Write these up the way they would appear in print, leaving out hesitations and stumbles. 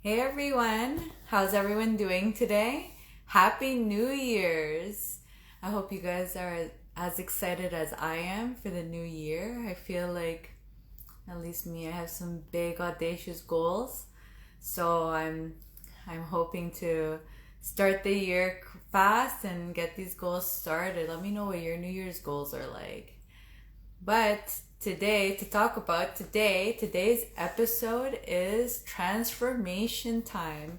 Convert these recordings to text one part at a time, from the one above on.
Hey everyone, how's everyone doing today? Happy New Year's! I hope you guys are as excited as I am for the new year. I feel like, at least me, I have some big audacious goals. So I'm hoping to start the year fast and get these goals started. Let me know what your New Year's goals are like. But today, to talk about today's episode is transformation time,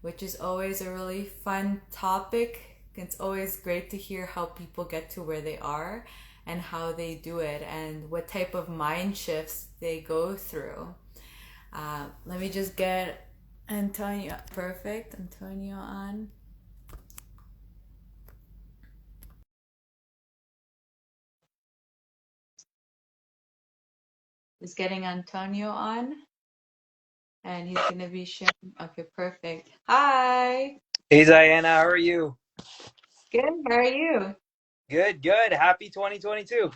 which is always a really fun topic. It's always great to hear how people get to where they are and how they do it and what type of mind shifts they go through. Let me just get Antonio, perfect, Antonio on. Just getting Antonio on, and he's gonna be sharing. Okay, perfect. Hi. Hey Diana, how are you? Good. How are you? Good, good. Happy 2022.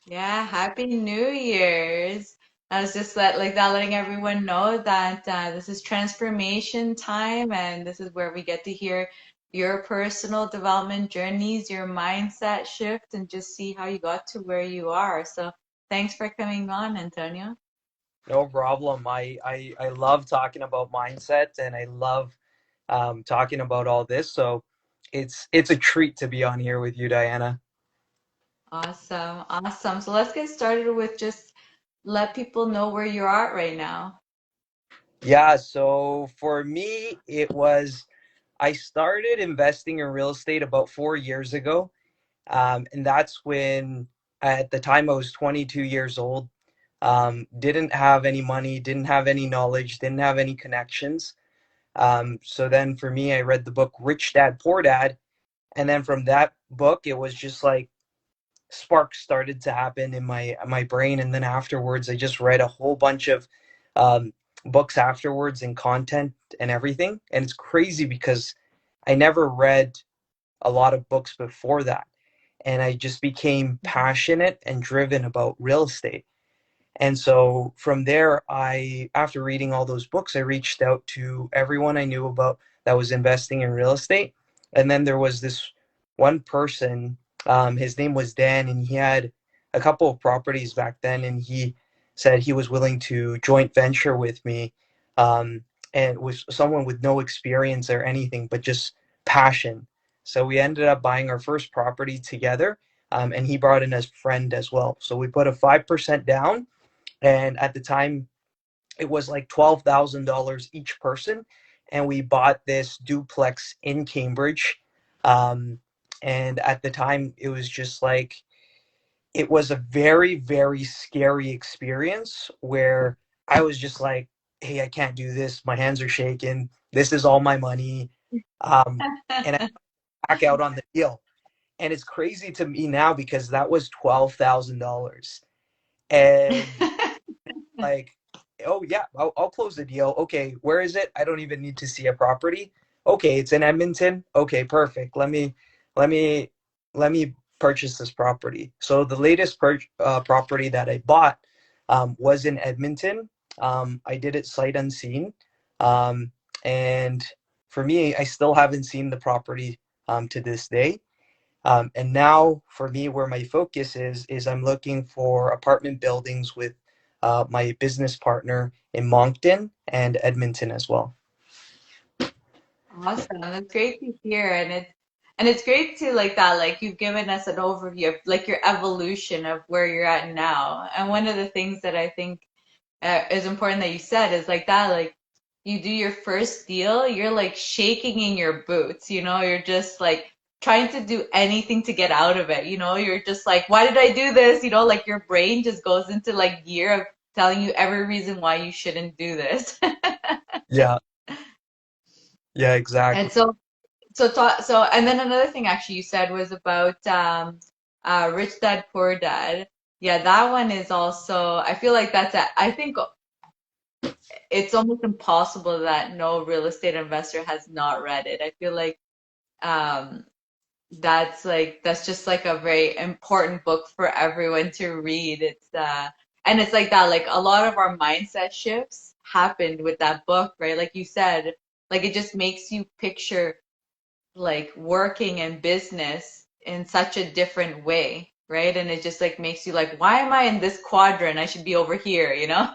Yeah. Happy New Year's. I was just like that, letting everyone know that this is transformation time, and this is where we get to hear your personal development journeys, your mindset shift, and just see how you got to where you are. So, thanks for coming on, Antonio. No problem. I love talking about mindset and I love talking about all this. So it's a treat to be on here with you, Diana. Awesome. Awesome. So, let's get started with just let people know where you're at right now. Yeah, so for me, I started investing in real estate about 4 years ago. And that's when, at the time, I was 22 years old. Didn't have any money, didn't have any knowledge, didn't have any connections. So then for me, I read the book Rich Dad Poor Dad. And then from that book, it was just like sparks started to happen in my brain. And then afterwards, I just read a whole bunch of um, books afterwards and content and everything. And it's crazy because I never read a lot of books before that. And I just became passionate and driven about real estate. And so from there, after reading all those books, I reached out to everyone I knew about that was investing in real estate. And then there was this one person, his name was Dan, and he had a couple of properties back then. And he said he was willing to joint venture with me, um, and with someone with no experience or anything, but just passion. So we ended up buying our first property together, and he brought in his friend as well. So we put a 5% down, and at the time it was like $12,000 each person, and we bought this duplex in Cambridge. um, and at the time it was just like it was a very very scary experience where I was just like, hey, I can't do this, my hands are shaking, this is all my money. And I back out on the deal, and it's crazy to me now because that was $12,000. And like, oh yeah, I'll close the deal. Okay, where is it? I don't even need to see a property. Okay, it's in Edmonton. Okay, perfect. Let me let me purchase this property. So the latest property that I bought was in Edmonton. I did it sight unseen, um, and for me, I still haven't seen the property to this day. And now for me, where my focus is I'm looking for apartment buildings with my business partner in Moncton and Edmonton as well. Awesome. That's great to hear. And it's great to like that, like you've given us an overview of like your evolution of where you're at now. And one of the things that I think is important that you said is like that, like you do your first deal, you're like shaking in your boots, you're just like trying to do anything to get out of it, you're just like, why did I do this? Like your brain just goes into like gear of telling you every reason why you shouldn't do this. Yeah, yeah, And exactly. so and then another thing actually you said was about Rich Dad Poor Dad. Yeah, that one is also, I feel like I think it's almost impossible that no real estate investor has not read it. I feel like um that's just like a very important book for everyone to read. And it's like that, like a lot of our mindset shifts happened with that book, right? Like you said, like it just makes you picture like working and business in such a different way, right? And it just like makes you like, why am I in this quadrant? I should be over here, you know?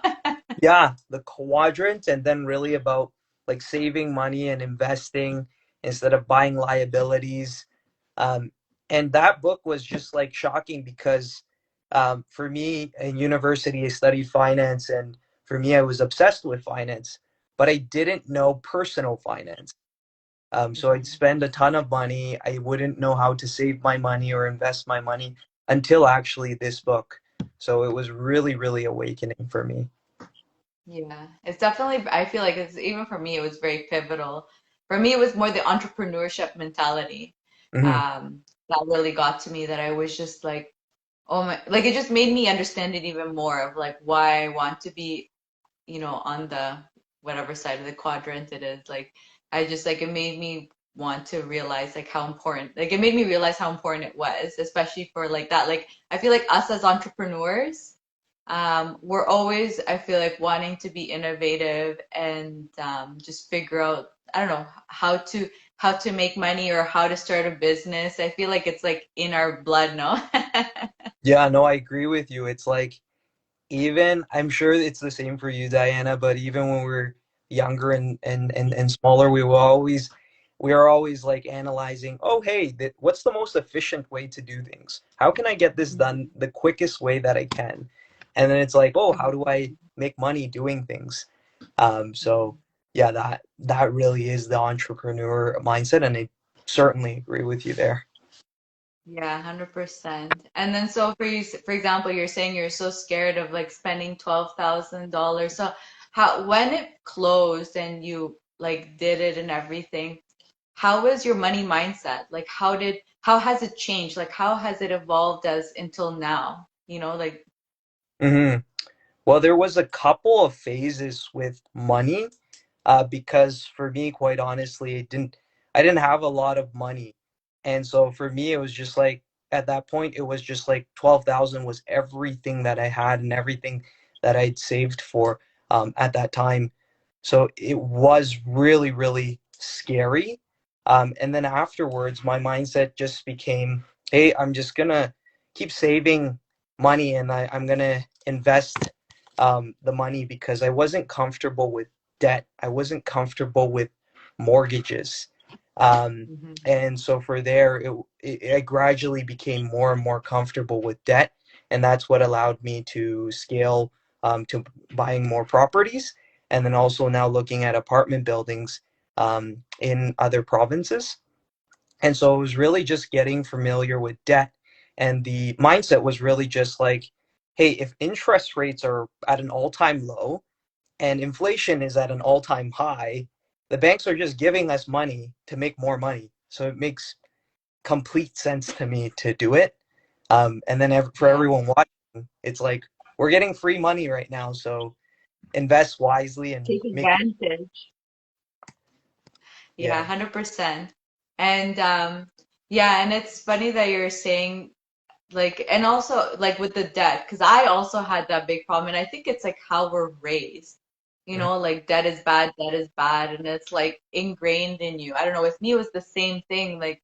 Yeah, the quadrant, and then really about like saving money and investing instead of buying liabilities. Um, and that book was just like shocking because for me in university, I studied finance, and for me, I was obsessed with finance, but I didn't know personal finance. So I'd Mhm. spend a ton of money. I wouldn't know how to save my money or invest my money until actually this book. So it was really, really awakening for me. Yeah, it's definitely, I feel like it's even for me, it was very pivotal. For me, it was more the entrepreneurship mentality Hmm. that really got to me that I was just like, oh my, like it just made me understand it even more of like why I want to be, on the whatever side of the quadrant it is. Like, I just like it made me want to realize like how important, like it made me realize how important it was, especially for like that. Like, I feel like us as entrepreneurs, we're always, I feel like, wanting to be innovative and just figure out, I don't know, how to make money or how to start a business. I feel like it's like in our blood, no? Yeah, no, I agree with you. It's like even I'm sure it's the same for you, Diana, but even when we're younger and smaller, we are always like analyzing, oh hey, what's the most efficient way to do things? How can I get this done the quickest way that I can? And then it's like, oh, how do I make money doing things? So yeah, that really is the entrepreneur mindset, and I certainly agree with you there. Yeah, 100%. And then so for you, for example, you're saying you're so scared of like spending $12,000. So when it closed and you like did it and everything, how was your money mindset? Like how has it changed? Like how has it evolved as until now? Like Hmm. Well, there was a couple of phases with money, because for me, quite honestly, I didn't have a lot of money, and so for me, it was just like at that point, it was just like 12,000 was everything that I had and everything that I'd saved for at that time. So it was really, really scary. And then afterwards, my mindset just became, hey, I'm just gonna keep saving money, and I'm gonna invest the money because I wasn't comfortable with debt. I wasn't comfortable with mortgages. Um, Mhm. and so for there, I gradually became more and more comfortable with debt. And that's what allowed me to scale to buying more properties. And then also now looking at apartment buildings in other provinces. And so it was really just getting familiar with debt. And the mindset was really just like, hey, if interest rates are at an all time low and inflation is at an all time high, the banks are just giving us money to make more money. So it makes complete sense to me to do it. And then for Yeah. everyone watching, it's like, we're getting free money right now. So invest wisely and Take make, advantage. Yeah, yeah. 100%. And yeah, and it's funny that you're saying like, and also like with the debt, because I also had that big problem, and I think it's like how we're raised. Like debt is bad, and it's like ingrained in you. I don't know. With me, it was the same thing. Like,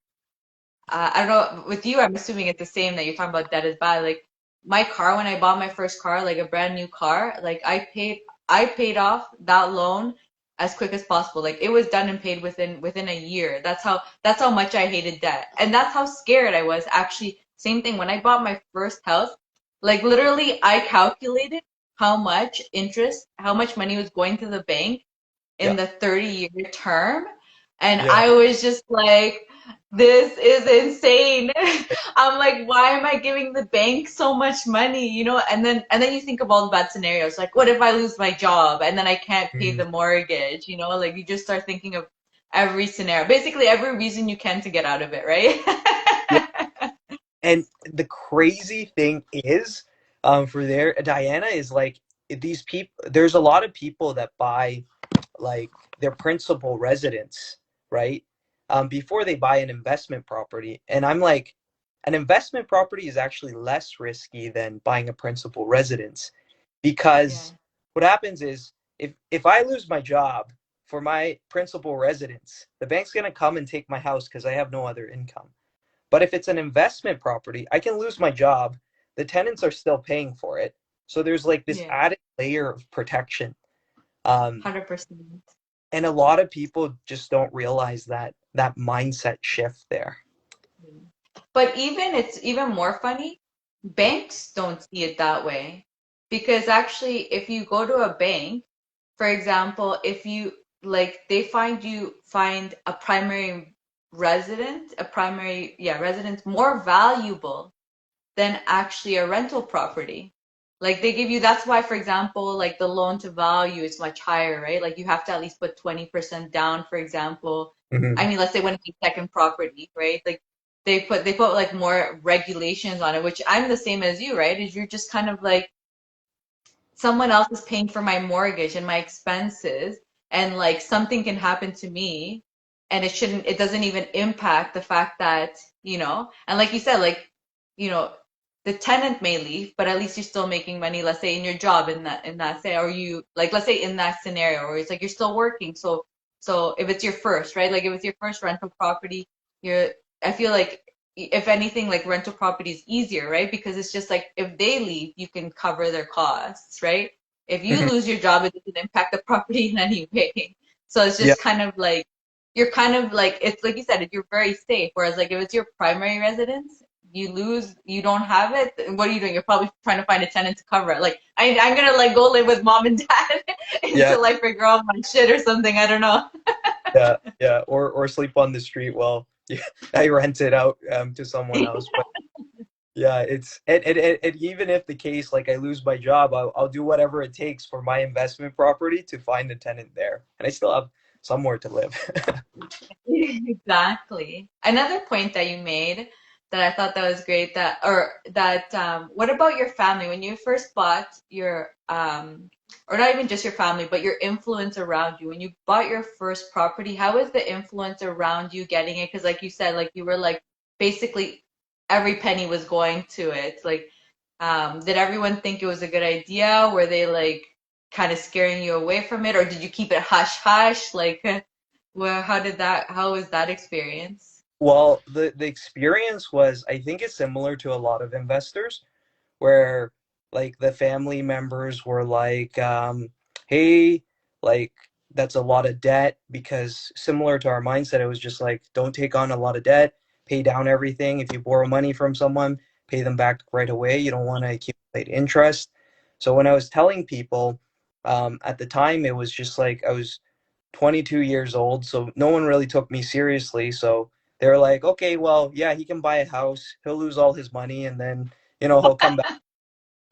I don't know. With you, I'm assuming it's the same that you're talking about debt is bad. Like my car, when I bought my first car, like a brand new car, like I paid off that loan as quick as possible. Like it was done and paid within a year. That's how much I hated debt. And that's how scared I was. Actually, same thing when I bought my first house, like literally I calculated how much money was going to the bank in Yeah. the 30-year term. And Yeah. I was just like, this is insane. I'm like, why am I giving the bank so much money? And then you think of all the bad scenarios. Like, what if I lose my job and then I can't pay Mhm. the mortgage? Like you just start thinking of every scenario, basically every reason you can to get out of it, Yeah. right? And the crazy thing is, for there, Diana is like these people. There's a lot of people that buy like their principal residence, right? Before they buy an investment property, and I'm like, an investment property is actually less risky than buying a principal residence Yeah. because what happens is if I lose my job for my principal residence, the bank's going to come and take my house because I have no other income. But if it's an investment property, I can lose my job. The tenants are still paying for it. So there's like this Yeah. added layer of protection. Um, 100%. and a lot of people just don't realize that mindset shift there. But even it's even more funny, banks don't see it that way. Because actually, if you go to a bank, for example, if you like they find a primary resident, residence more valuable than actually a rental property. Like they give you, that's why, for example, like the loan to value is much higher, right? Like you have to at least put 20% down, for example. I Mhm. mean, let's say when it's a second property, right? Like they put like more regulations on it, which I'm the same as you, right? Is you're just kind of like someone else is paying for my mortgage and my expenses, and like something can happen to me, and it doesn't even impact the fact that, and like you said, like, you know, the tenant may leave, but at least you're still making money, let's say in your job in that say, or you like, let's say in that scenario where it's like you're still working. So if it's your first, right? Like if it's your first rental property, you're I feel like if anything, like rental property is easier, right? Because it's just like if they leave, you can cover their costs, right? If you Mhm. lose your job, it doesn't impact the property in any way. So it's Yeah. just kind of like you're kind of like it's like you said, you're very safe. Whereas like if it's your primary residence, you lose, you don't have it. What are you doing? You're probably trying to find a tenant to cover it. Like I'm gonna like go live with mom and dad Yeah. until I figure out my shit or something. I don't know. Yeah. Yeah. Or sleep on the street while yeah, I rent it out to someone else. But yeah, it's and even if the case like I lose my job, I'll do whatever it takes for my investment property to find a tenant there, and I still have somewhere to live. Exactly. Another point that you made that I thought that was great, what about your family when you first bought your or not even just your family, but your influence around you when you bought your first property, how was the influence around you getting it? Because like you said, like you were like basically every penny was going to it. Like did everyone think it was a good idea? Were they like kind of scaring you away from it, or did you keep it hush hush? Like well, how was that experience? Well, the experience was, I think it's similar to a lot of investors where like the family members were like, hey, like that's a lot of debt because similar to our mindset, it was just like, don't take on a lot of debt, pay down everything. If you borrow money from someone, pay them back right away. You don't want to accumulate interest. So when I was telling people, at the time, it was just like I was 22 years old, so no one really took me seriously. So they were like, okay, well, yeah, he can buy a house, he'll lose all his money, and then he'll come back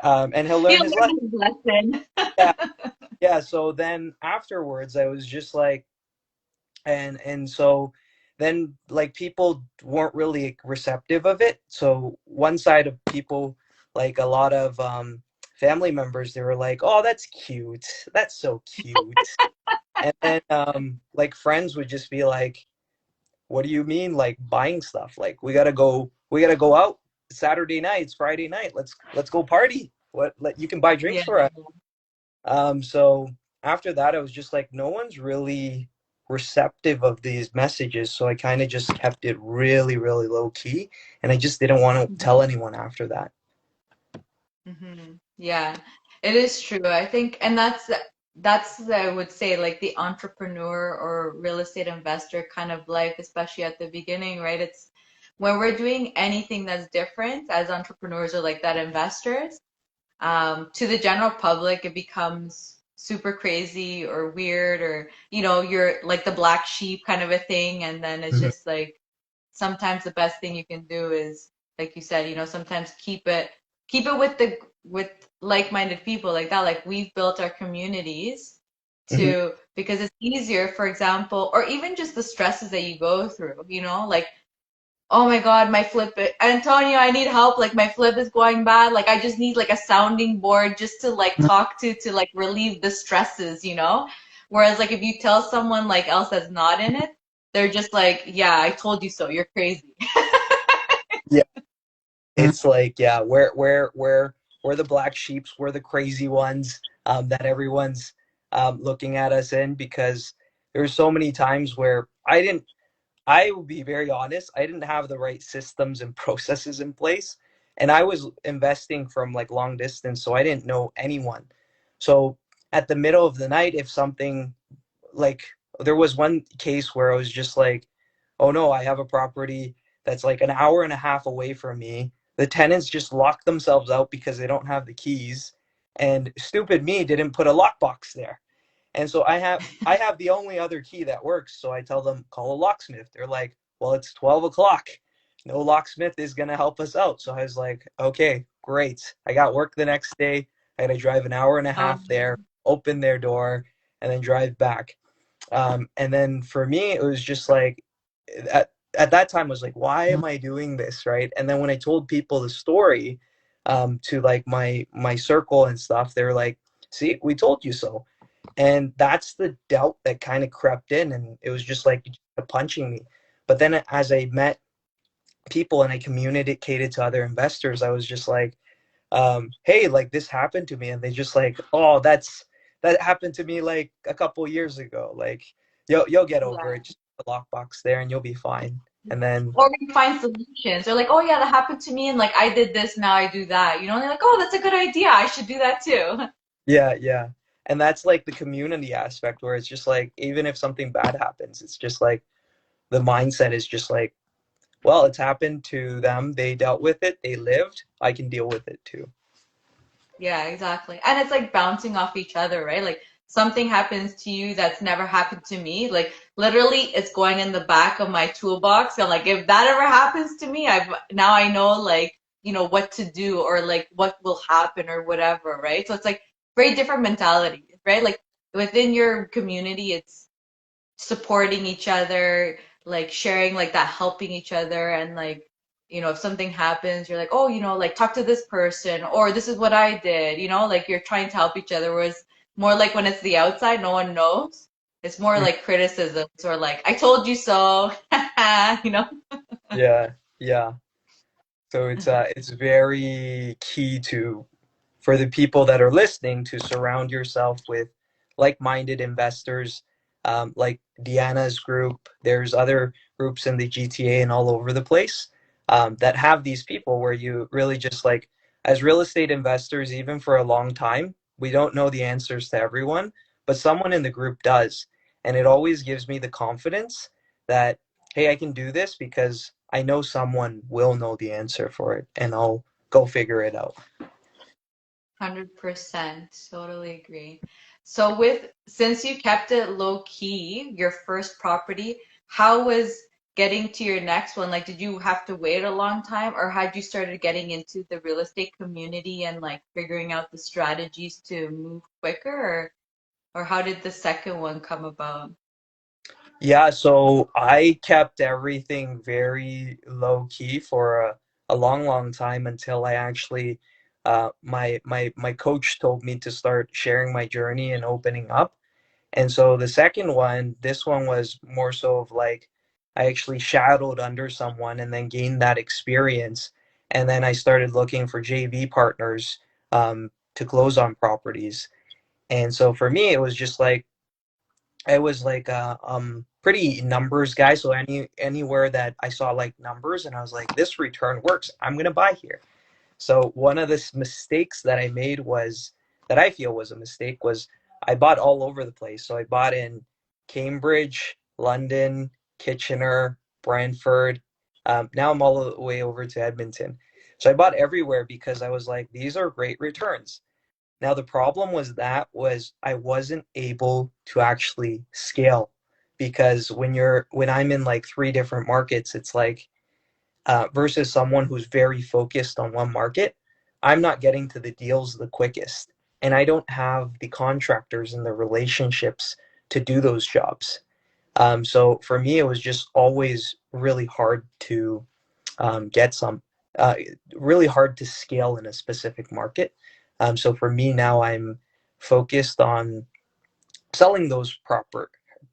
and he'll He learn his lesson. learned his lesson. Yeah, yeah. So then afterwards, I was just like, and so then like people weren't really receptive of it. So one side of people, like a lot of family members, they were like, oh, that's cute, that's so cute. And then like friends would just be like, what do you mean like buying stuff? Like we gotta go out Saturday nights, Friday night. Let's go party. You can buy drinks Yeah. for us. So after that I was just like no one's really receptive of these messages. So I kind of just kept it really, really low key. And I just didn't want to tell anyone after that. Hmm. Yeah, it is true. I think, and that's I would say like the entrepreneur or real estate investor kind of life, especially at the beginning, right? It's when we're doing anything that's different as entrepreneurs or like that investors, to the general public, it becomes super crazy or weird, or you're like the black sheep kind of a thing, and then it's Mhm. just like sometimes the best thing you can do is, like you said, sometimes keep it with like-minded people like that. Like we've built our communities Mhm. because it's easier, for example, or even just the stresses that you go through, like, oh my God, my flip, Antonio, I need help. Like my flip is going bad. Like I just need like a sounding board just to like talk to like relieve the stresses. Whereas like if you tell someone like else that's not in it, they're just like, yeah, I told you so. You're crazy. Yeah, it's like yeah, we're the black sheeps, we're the crazy ones that everyone's looking at us in, because there were so many times where I will be very honest, I didn't have the right systems and processes in place. And I was investing from like long distance, so I didn't know anyone. So at the middle of the night, if something like, there was one case where I was just like, oh no, I have a property that's like an hour and a half away from me. The tenants just locked themselves out because they don't have the keys. And stupid me didn't put a lockbox there. And so I have the only other key that works. So I tell them, call a locksmith. They're like, well, it's 12 o'clock. No locksmith is gonna help us out. So I was like, okay, great. I got work the next day. I had to drive an hour and a Oh, half there, open their door, and then drive back. And then for me, it was just like, at that time I was like, why am I doing this, right? And then when I told people the story, to like my circle and stuff, they're like, see, we told you so. And that's the doubt that kind of crept in, and it was just like punching me. But then as I met people and I communicated to other investors, I was just like, hey, like this happened to me. And they just like, oh, that happened to me like a couple years ago. Like you'll get over yeah. it. Just put the lockbox there and you'll be fine. And then Or we find solutions. They're like, oh yeah, that happened to me, and like I did this, now I do that. You know, and they're like, oh, that's a good idea. I should do that too. yeah, yeah. And that's like the community aspect, where it's just like, even if something bad happens, it's just like the mindset is just like, well, it's happened to them. They dealt with it. They lived. I can deal with it too. Yeah, exactly. And it's like bouncing off each other, right? Like something happens to you that's never happened to me. Like literally it's going in the back of my toolbox. And like if that ever happens to me, now I know like, what to do or like what will happen or whatever, right? So it's like very different mentality, right? Like within your community, it's supporting each other, like sharing like that, helping each other, and like, if something happens, you're like, oh, like talk to this person, or this is what I did, like you're trying to help each other. Whereas more like when it's the outside, no one knows. It's more Mm. like criticisms or like, I told you so, you know? Yeah, yeah. So it's very key to, for the people that are listening, to surround yourself with like-minded investors, like Deanna's group. There's other groups in the GTA and all over the place, that have these people where you really just like, as real estate investors, even for a long time, we don't know the answers to everyone, but someone in the group does. And it always gives me the confidence that, hey, I can do this because I know someone will know the answer for it, and I'll go figure it out. 100%. Totally agree. So since you kept it low key, your first property, how was getting to your next one? Like, did you have to wait a long time, or had you started getting into the real estate community and like figuring out the strategies to move quicker, or how did the second one come about? Yeah, so I kept everything very low key for a long, long time, until I actually, my coach told me to start sharing my journey and opening up. And so the second one, this one was more so of like, I actually shadowed under someone and then gained that experience. And then I started looking for JV partners, to close on properties. And so for me, it was just like, I was like a pretty numbers guy. So anywhere that I saw like numbers and I was like, this return works, I'm gonna buy here. So one of the mistakes that I made was, that I feel was a mistake, was I bought all over the place. So I bought in Cambridge, London, Kitchener, Brantford. Now I'm all the way over to Edmonton. So I bought everywhere because I was like, these are great returns. Now the problem was I wasn't able to actually scale, because when I'm in like three different markets, it's like, versus someone who's very focused on one market, I'm not getting to the deals the quickest, and I don't have the contractors and the relationships to do those jobs. So for me, it was just always really hard to, get some, uh, really hard to scale in a specific market. So for me now, I'm focused on selling those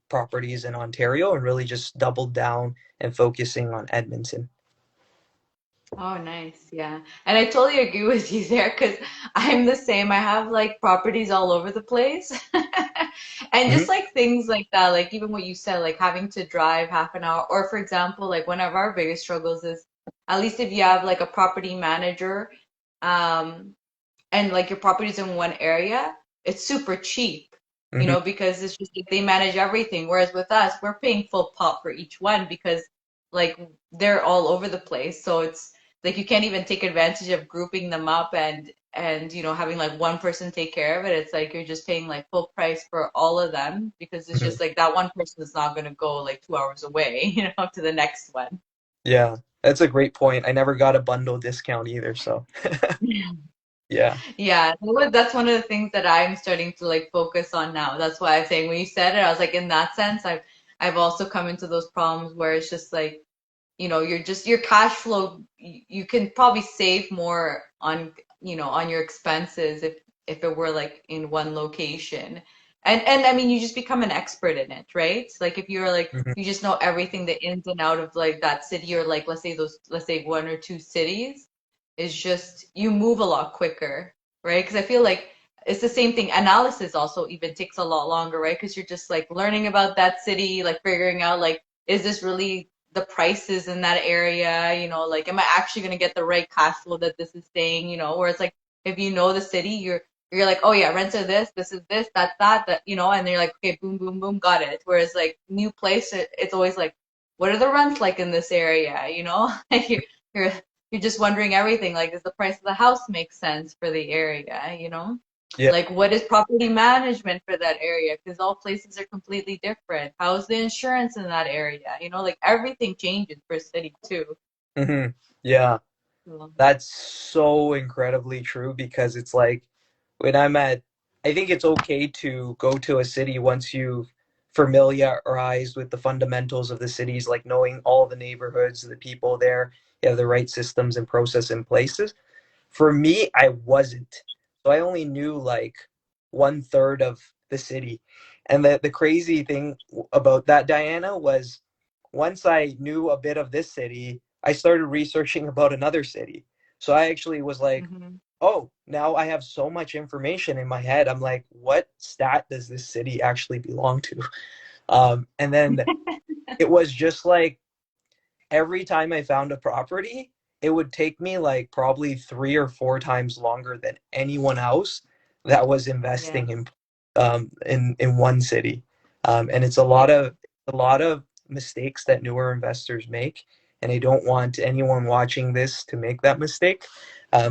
properties in Ontario, and really just doubled down and focusing on Edmonton. Oh, nice. Yeah. And I totally agree with you there because I'm the same. I have like properties all over the place. And Hmm. just like things like that, like even what you said, like having to drive half an hour, or for example, like one of our biggest struggles is at least if you have like a property manager, um, and like your property's in one area, it's super cheap, Hmm. because it's just like they manage everything. Whereas with us, we're paying full pop for each one because like they're all over the place. So it's like you can't even take advantage of grouping them up and having like one person take care of it. It's like you're just paying like full price for all of them because it's Hmm. just like that one person is not going to go like 2 hours away, to the next one. Yeah, that's a great point. I never got a bundle discount either, so yeah. Yeah, that's one of the things that I'm starting to like focus on now. That's why I'm saying when you said it, I was like, in that sense, I've also come into those problems where it's just like, you're just your cash flow, you can probably save more on, on your expenses if it were like in one location. And I mean, you just become an expert in it, right? Like if you're like Hmm. you just know everything, the ins and out of like that city or like let's say one or two cities, is just you move a lot quicker, right? Because I feel like it's the same thing. Analysis also even takes a lot longer, right? Because you're just like learning about that city, like figuring out like, is this really the prices in that area? Like, am I actually going to get the right cash flow that this is saying? Where it's like, if you know the city, you're like, oh yeah, rents are this is this, that's that, and you're like, okay, boom, boom, boom, got it. Whereas like new place, it's always like, what are the rents like in this area? Like you're you're just wondering everything. Like, does the price of the house make sense for the area? Yeah. Like, what is property management for that area? Because all places are completely different. How's the insurance in that area? Like everything changes per city too. Hmm. Yeah. So, That's so incredibly true because it's like when I think it's okay to go to a city once you've familiarized with the fundamentals of the cities, like knowing all the neighborhoods, the people there, you have the right systems and process in places. For me, I wasn't. So I only knew like one third of the city. And the crazy thing about that, Diana, was once I knew a bit of this city, I started researching about another city. So I actually was like, mhm. oh, now I have so much information in my head. I'm like, what stat does this city actually belong to? And then it was just like every time I found a property, it would take me like probably 3 or 4 times longer than anyone else that was Yeah, investing in one city. And it's yeah. a lot of mistakes that newer investors make, and I don't want anyone watching this to make that mistake.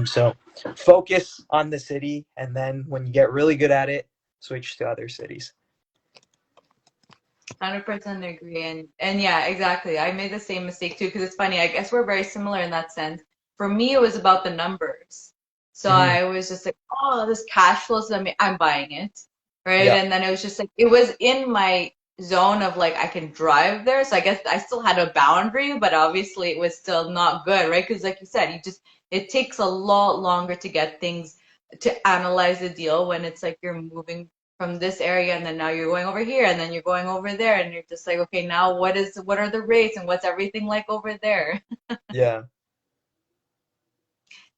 So focus on the city, and then when you get really good at it, switch to other cities. 100% agree. And yeah, exactly. I made the same mistake too because it's funny. I guess we're very similar in that sense. For me, it was about the numbers. So Hmm. I was just like, oh, this cash flow, so I'm buying it, right? Yeah, And then it was just like it was in my zone of like I can drive there. So I guess I still had a boundary, but obviously it was still not good, right? Because like you said, it takes a lot longer to get things to analyze the deal when it's like you're moving from this area and then now you're going over here and then you're going over there and you're just like, okay, now what are the rates and what's everything like over there? yeah.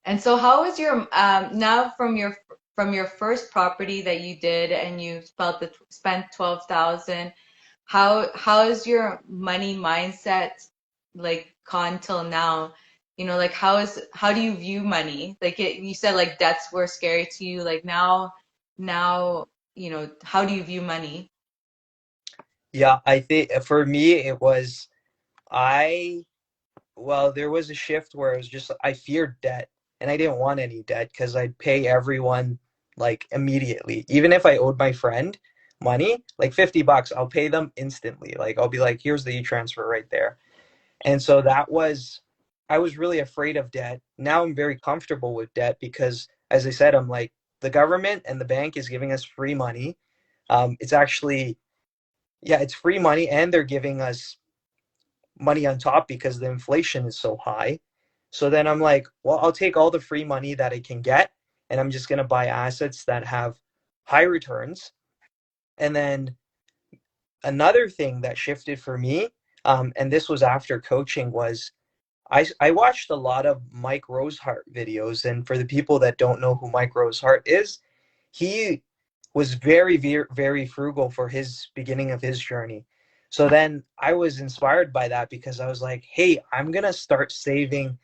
And so how is your now from your first property that you did and you spent 12,000, how is your money mindset like gone till now? Like how do you view money? Like you said like debts were scary to you. Like now, how do you view money? Yeah, I think for me it was I well, there was a shift where it was just I feared debt and I didn't want any debt because I'd pay everyone like immediately. Even if I owed my friend money, like $50, I'll pay them instantly. Like I'll be like, here's the e-transfer right there. And so I was really afraid of debt. Now I'm very comfortable with debt because as I said, I'm like the government and the bank is giving us free money. It's actually yeah, it's free money and they're giving us money on top because the inflation is so high. So then I'm like, well, I'll take all the free money that I can get and I'm just going to buy assets that have high returns. And then another thing that shifted for me, and this was after coaching, was I watched a lot of Mike Rosehart videos. And for the people that don't know who Mike Rosehart is, he was very, very, very frugal for his beginning of his journey. So then I was inspired by that because I was like, hey, I'm gonna start saving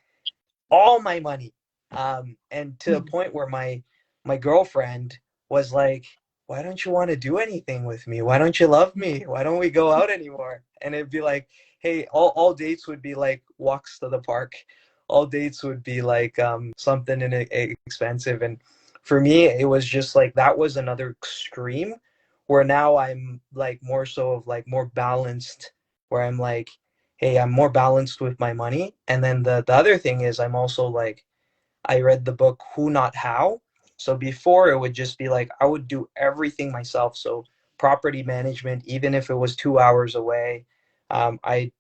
all my money. And to a point where my girlfriend was like, why don't you want to do anything with me? Why don't you love me? Why don't we go out anymore? And it'd be like, hey, all dates would be like walks to the park. All dates would be like something expensive. And for me, it was just like that was another extreme where now I'm like more so of like more balanced, where I'm like, hey, I'm more balanced with my money. And then the other thing is I'm also like, I read the book Who Not How. So before it would just be like I would do everything myself. So property management, even if it was 2 hours away, I'd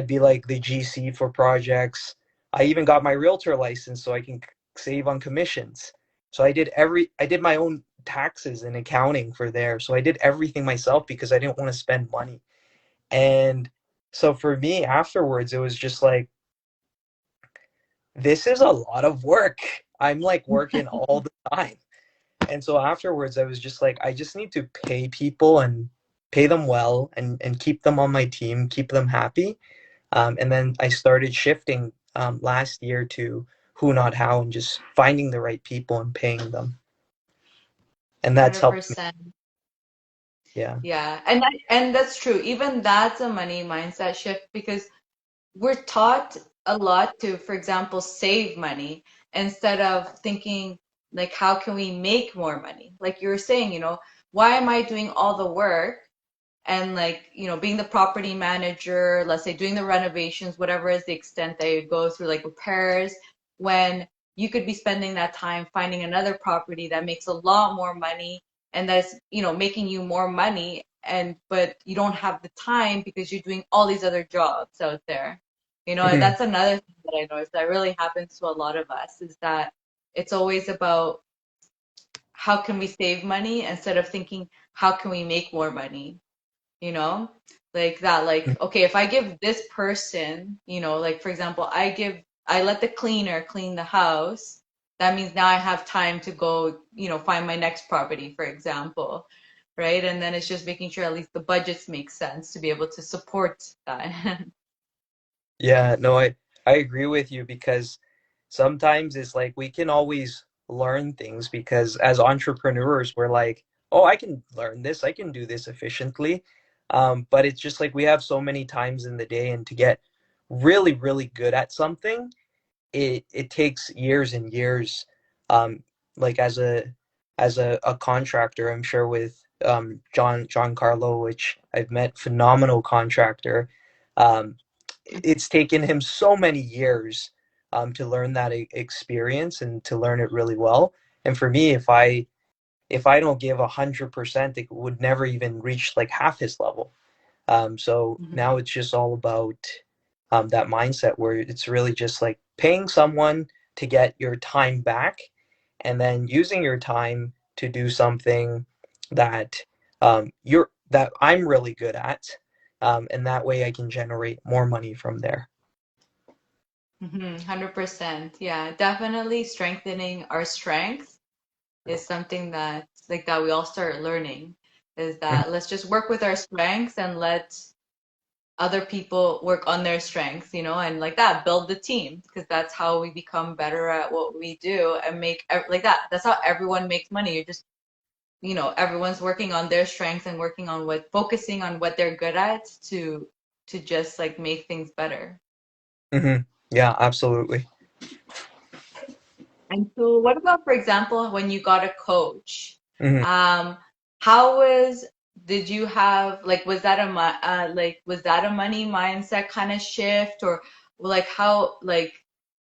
be like the GC for projects. I even got my realtor license so I can save on commissions. So I did my own taxes and accounting for there. So I did everything myself because I didn't want to spend money. And so for me afterwards, it was just like, this is a lot of work. I'm like working all the time. And so afterwards, I was just like, I just need to pay people and pay them well and keep them on my team, keep them happy. And then I started shifting last year to who, not how, and just finding the right people and paying them. And that's helped me. 100%. Yeah. Yeah. And that's true. Even that's a money mindset shift because we're taught a lot to, for example, save money instead of thinking like how can we make more money? Like you were saying, why am I doing all the work and like, being the property manager, let's say doing the renovations, whatever is the extent that you go through, like repairs, when you could be spending that time finding another property that makes a lot more money and that's, making you more money and but you don't have the time because you're doing all these other jobs out there. And Mhm. that's another thing that I noticed that really happens to a lot of us is that it's always about how can we save money instead of thinking how can we make more money you know like that, like okay, if I give this person, like for example, I let the cleaner clean the house, that means now I have time to go, find my next property, for example, right? And then it's just making sure at least the budgets make sense to be able to support that. Yeah, no, I agree with you because sometimes it's like we can always learn things because as entrepreneurs, we're like, oh, I can learn this, I can do this efficiently. But it's just like we have so many times in the day, and to get really, really good at something, it takes years and years. Like as a contractor, I'm sure with John Carlo, which I've met, phenomenal contractor. Um, it's taken him so many years to learn that experience and to learn it really well. And for me, if I don't give 100%, it would never even reach like half his level. So Mhm. now it's just all about that mindset where it's really just like paying someone to get your time back and then using your time to do something that that I'm really good at. And that way I can generate more money from there. 100%. Yeah, definitely strengthening our strengths is something that like that we all start learning is that let's just work with our strengths and let other people work on their strengths, and like that build the team because that's how we become better at what we do and make like that. That's how everyone makes money. You're just, everyone's working on their strengths and working on focusing on what they're good at to just like make things better. Hmm. Yeah, absolutely. And so, what about, for example, when you got a coach? Hmm. Um, how was, did you have, like, was that a money mindset kind of shift or like how, like,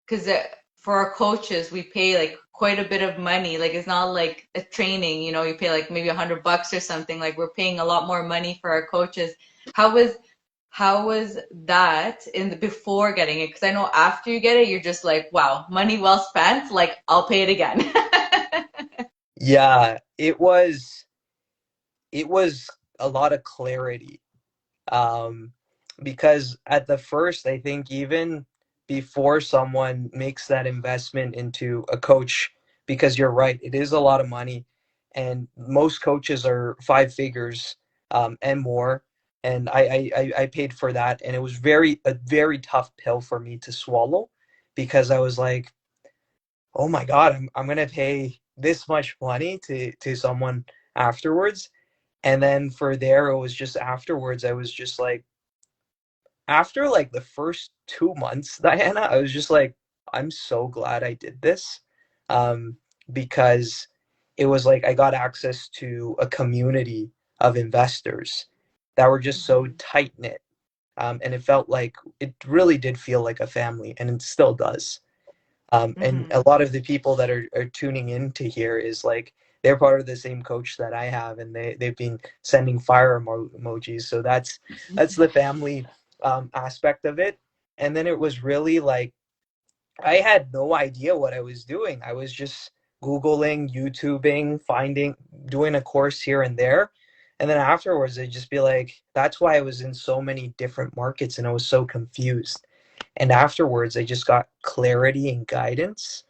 because for our coaches, we pay like quite a bit of money. Like, it's not like a training, you pay like maybe $100 or something. Like, we're paying a lot more money for our coaches. How was how was that in the before getting it? Because I know after you get it, you're just like, wow, money well spent. Like, I'll pay it again. Yeah, it was a lot of clarity. Um, because at the first, I think even before someone makes that investment into a coach, because you're right, it is a lot of money. and most coaches are five figures and more. And I paid for that, and it was a very tough pill for me to swallow because I was like, oh my God, I'm gonna pay this much money to someone afterwards. And then for there, it was just afterwards, I was just like, after like the first 2 months, Diana, I was just like, I'm so glad I did this. Um, because it was like I got access to a community of investors that were just so Mm-hmm. tight knit. And it felt like it really did feel like a family, and it still does. And a Mm-hmm. lot of the people that are tuning in to here is like they're part of the same coach that I have, and they've been sending fire emojis. So that's the family aspect of it. And then it was really like I had no idea what I was doing. I was just Googling, YouTubing, finding, doing a course here and there. And then afterwards, I'd just be like, that's why I was in so many different markets and I was so confused. And afterwards, I just got clarity and guidance.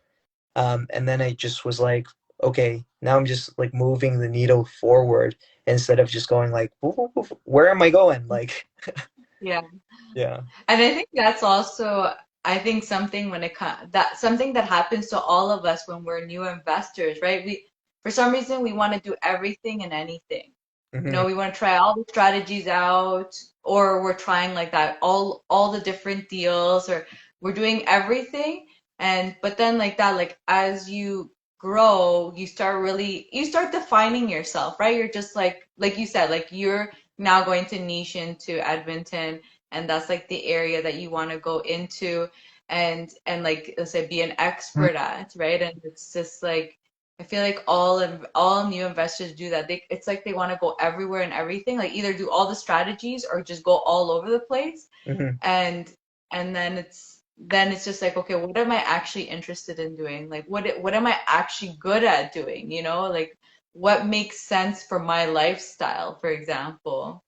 And then I just was like, okay, now I'm just like moving the needle forward instead of just going like, "Woof, woof, woof, where am I going?" Like, Yeah. yeah. And I think that's also, I think something when it comes that something that happens to all of us when we're new investors, right? We for some reason we want to do everything and anything. Hmm. We want to try all the strategies out, or we're trying like that all the different deals, or we're doing everything. And but then like that, like as you grow, you start defining yourself, right? You're just like you said, like you're now going to niche into Edmonton, and that's like the area that you want to go into and like let's say be an expert at, right? And it's just like I feel like all new investors do that. It's like they want to go everywhere and everything, like either do all the strategies or just go all over the place. Hmm. And and then it's just like, okay, what am I actually interested in doing? Like what am I actually good at doing? Like what makes sense for my lifestyle, for example.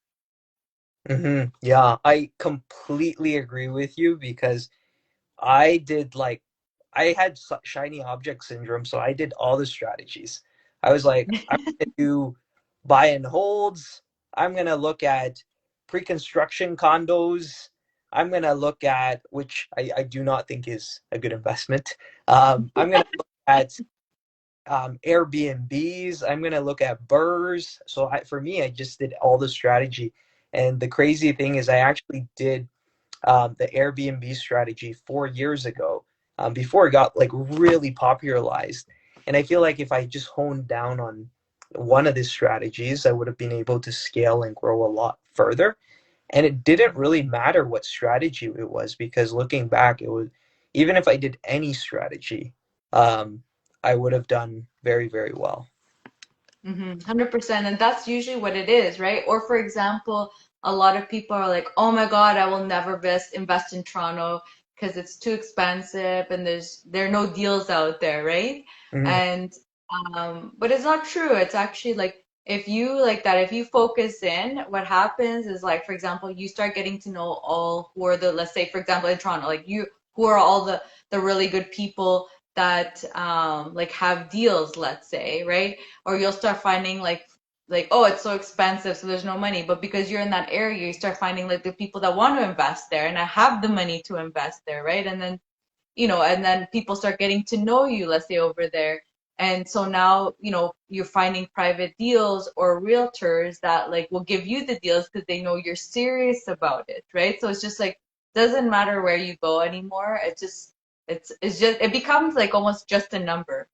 Yeah, I completely agree with you because I did like I had shiny object syndrome, so I did all the strategies. I was like, I'm gonna do buy and holds. I'm gonna look at pre-construction condos. I'm gonna look at which I do not think is a good investment. I'm gonna look at Airbnbs. I'm gonna look at Burrs. So for me, I just did all the strategy. And the crazy thing is, I actually did the Airbnb strategy 4 years ago, before it got like really popularized. And I feel like if I just honed down on one of the strategies, I would have been able to scale and grow a lot further. And it didn't really matter what strategy it was because looking back, it was even if I did any strategy, um, I would have done very, very well. 100%. And that's usually what it is, right? Or for example, a lot of people are like, oh my God, I will never invest in Toronto because it's too expensive and there are no deals out there, right? Hmm. And but it's not true. It's actually like if you focus in, what happens is like, for example, you start getting to know all who are let's say, for example, in Toronto, like who are all the really good people that like have deals, let's say, right? Or you'll start finding like oh, it's so expensive so there's no money, but because you're in that area you start finding like the people that want to invest there and I have the money to invest there, right? And then and then people start getting to know you, let's say, over there. And so now you're finding private deals or realtors that like will give you the deals because they know you're serious about it, right? So it's just like doesn't matter where you go anymore. It becomes like almost just a number,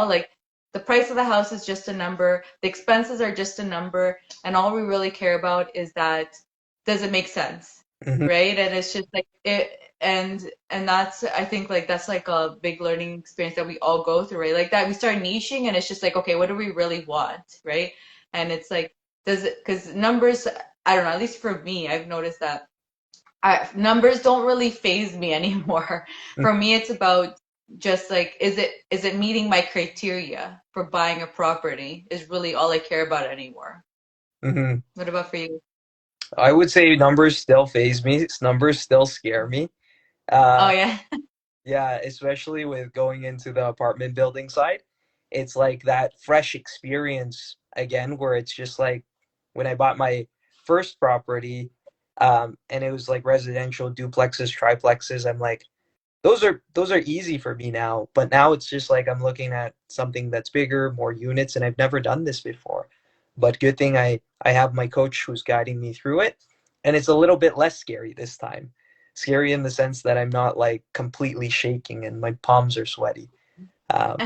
like the price of the house is just a number, the expenses are just a number, and all we really care about is that does it make sense, Hmm. right? And it's just like it and that's I think like that's like a big learning experience that we all go through, right? Like that we start niching and it's just like, okay, what do we really want, right? And it's like, does it, because numbers, I don't know, at least for me, I've noticed that numbers don't really phase me anymore. For me, it's about just like, is it meeting my criteria for buying a property is really all I care about anymore. Hmm. What about for you? I would say numbers still phase me. Numbers still scare me. Oh Uh, yeah. Yeah, especially with going into the apartment building side. it's like that fresh experience again, where it's just like when I bought my first property, and it was like residential duplexes, triplexes. I'm like, those are easy for me now. But now it's just like I'm looking at something that's bigger, more units, and I've never done this before. But good thing I have my coach who's guiding me through it, and it's a little bit less scary this time. Scary in the sense that I'm not like completely shaking and my palms are sweaty. Um,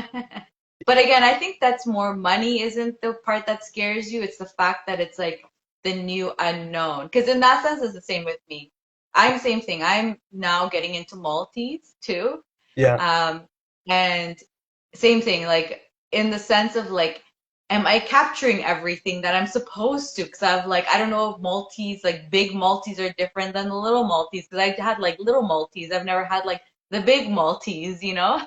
But again, I think that's more money isn't the part that scares you. It's the fact that it's like the new unknown. Because in that sense, it's the same with me. I'm same thing. I'm now getting into multis too. yeah, Um, and same thing, like in the sense of like, am I capturing everything that I'm supposed to? Because I've like, I don't know if multis, like big multis are different than the little multis. Because I had like little multis. I've never had like the big multis, you know?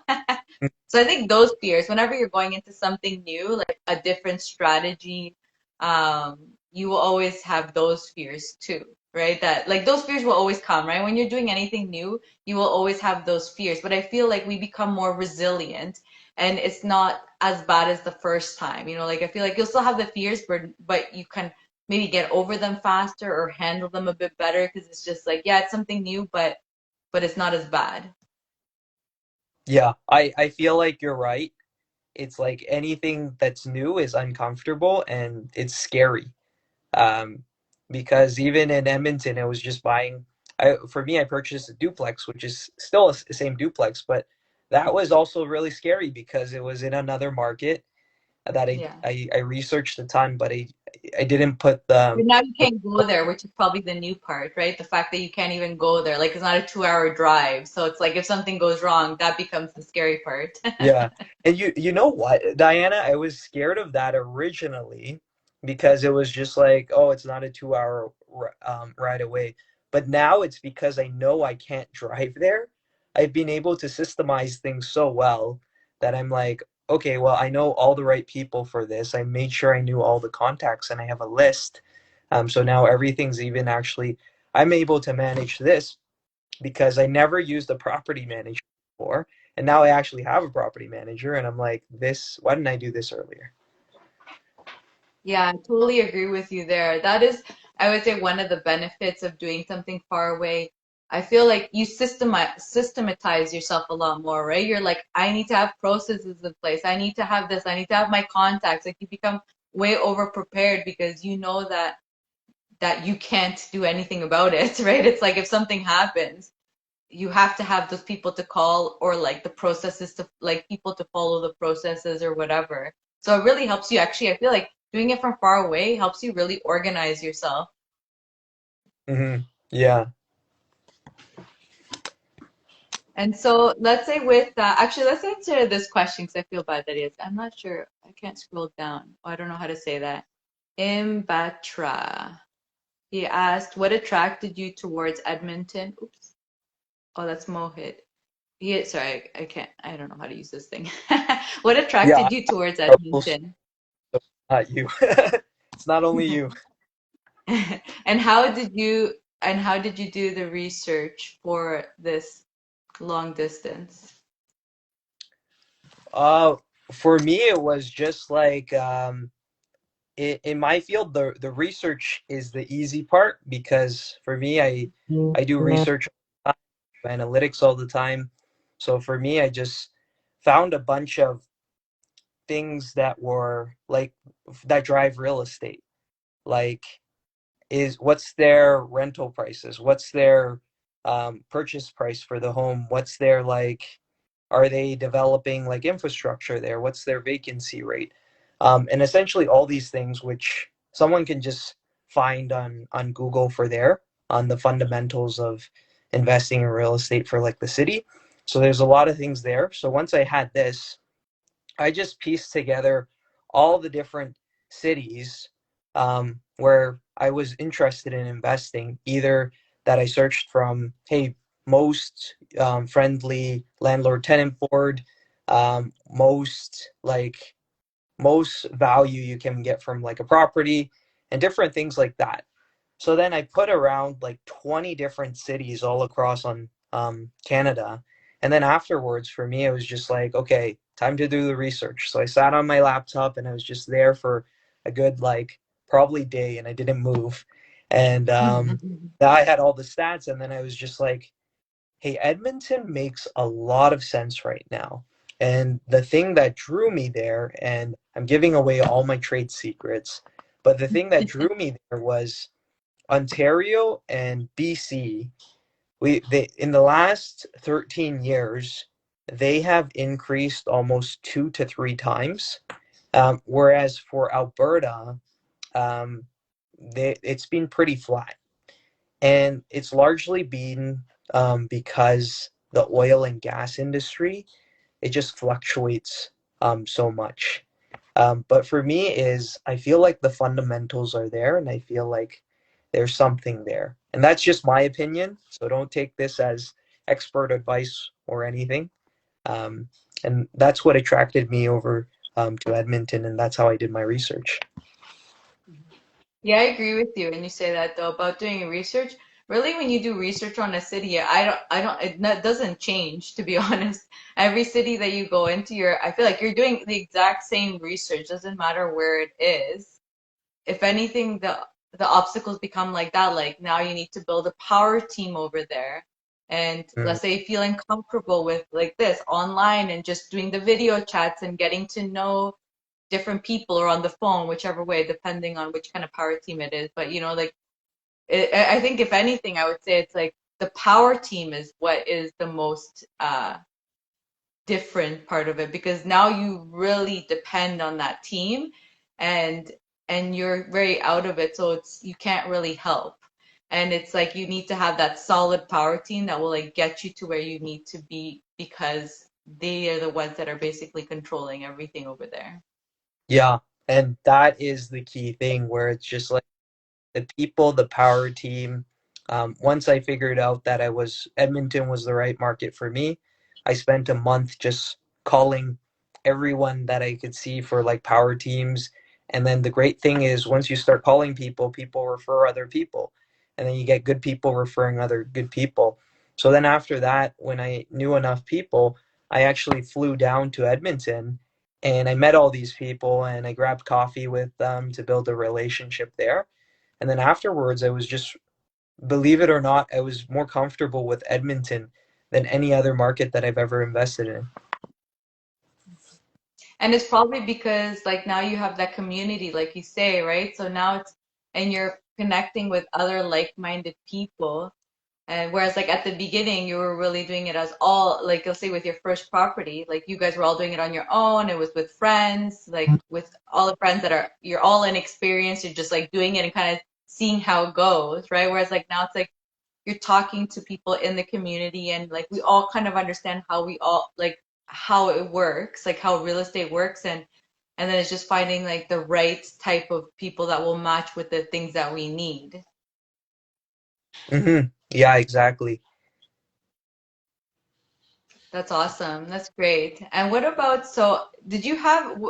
So I think those fears, whenever you're going into something new, like a different strategy, you will always have those fears too, right? That like those fears will always come, right? When you're doing anything new, you will always have those fears. But I feel like we become more resilient and it's not as bad as the first time. You know, like I feel like you'll still have the fears, but you can maybe get over them faster or handle them a bit better because it's just like, yeah, it's something new, but it's not as bad. yeah. I feel like you're right. It's like anything that's new is uncomfortable and it's scary. Um, because even in Edmonton, I was just buying. For me, I purchased a duplex, which is still the same duplex, but that was also really scary because it was in another market that Yeah. I researched a ton, but I didn't put But now you can't go there, which is probably the new part, right? The fact that you can't even go there. Like it's not a 2 hour drive. So it's like if something goes wrong, that becomes the scary part. yeah. And you know what, Diana, I was scared of that originally because it was just like, oh, it's not a 2 hour ride away. But now it's because I know I can't drive there. I've been able to systemize things so well that I'm like, okay, well, I know all the right people for this. I made sure I knew all the contacts and I have a list. So now everything's even actually, I'm able to manage this because I never used a property manager before. And now I actually have a property manager, and I'm like, this, why didn't I do this earlier? Yeah, I totally agree with you there. That is, I would say, one of the benefits of doing something far away. I feel like you systematize yourself a lot more, right? You're like, I need to have processes in place. I need to have this. I need to have my contacts. Like you become way over prepared because you know that you can't do anything about it, right? It's like if something happens, you have to have those people to call or like the processes to like people to follow the processes or whatever. So it really helps you actually. I feel like doing it from far away helps you really organize yourself. Yeah. And so let's say with actually let's answer this question because I feel bad that is. I'm not sure. I can't scroll down. Oh, I don't know how to say that. Imbatra. He asked, "What attracted you towards Edmonton?" Oops. Oh, that's Mohit. Yeah, sorry, I can't. I don't know how to use this thing. What Yeah. attracted you towards Troubles, Edmonton? not you. It's not only you. And how did you do the research for this long distance? Uh, for me, it was just like in my field, the research is the easy part because for me, I do research, all the time, analytics all the time. So for me, I just found a bunch of things that were like that drive real estate. Like, is what's their rental prices? What's their purchase price for the home? What's their like? Are they developing like infrastructure there? What's their vacancy rate? And essentially all these things which someone can just find on Google for there on the fundamentals of investing in real estate for like the city. So there's a lot of things there. So once I had this, I just pieced together all the different cities where I was interested in investing, either that I searched from, hey, most friendly landlord tenant board, most like most value you can get from like a property, and different things like that. So then I put around like 20 different cities all across on Canada. And then afterwards, for me, it was just like, okay, time to do the research. So I sat on my laptop and I was just there for a good, like, probably day, and I didn't move. And now I had all the stats, and then I was just like, hey, Edmonton makes a lot of sense right now. And the thing that drew me there, and I'm giving away all my trade secrets, but the thing that drew me there was Ontario and BC. In the last 13 years, they have increased almost 2 to 3 times. Whereas for Alberta, um, it's been pretty flat. And it's largely been because the oil and gas industry, it just fluctuates so much. But for me is I feel like the fundamentals are there, and I feel like there's something there. And that's just my opinion. So don't take this as expert advice or anything. Um, and that's what attracted me over to Edmonton, and that's how I did my research. Yeah, I agree with you. And you say that though about doing research. Really, when you do research on a city, it doesn't change, to be honest. Every city that you go into, I feel like you're doing the exact same research. Doesn't matter where it is. If anything, the obstacles become like that. Like now you need to build a power team over there. And Mm. let's say feeling comfortable with like this online and just doing the video chats and getting to know different people or on the phone, whichever way, depending on which kind of power team it is. But like I think if anything, I would say it's like the power team is what is the most different part of it because now you really depend on that team and you're very out of it, so it's you can't really help. And it's like you need to have that solid power team that will like get you to where you need to be because they are the ones that are basically controlling everything over there. Yeah, and that is the key thing where it's just like the people, the power team. Once I figured out that Edmonton was the right market for me, I spent a month just calling everyone that I could see for like power teams. And then the great thing is once you start calling people, people refer other people. And then you get good people referring other good people. So then after that, when I knew enough people, I actually flew down to Edmonton and I met all these people and I grabbed coffee with them to build a relationship there. And then afterwards, I was just, believe it or not, I was more comfortable with Edmonton than any other market that I've ever invested in. And it's probably because like now you have that community, like you say, right? So now and you're connecting with other like-minded people. And whereas like at the beginning, you were really doing it as all, like let's say with your first property, like you guys were all doing it on your own. It was with friends, like with all the friends you're all inexperienced. You're just like doing it and kind of seeing how it goes, right? Whereas like now it's like you're talking to people in the community and like we all kind of understand how we all like how it works, like how real estate works and then it's just finding like the right type of people that will match with the things that we need. Yeah, exactly. That's awesome. That's great. And what about, so did you have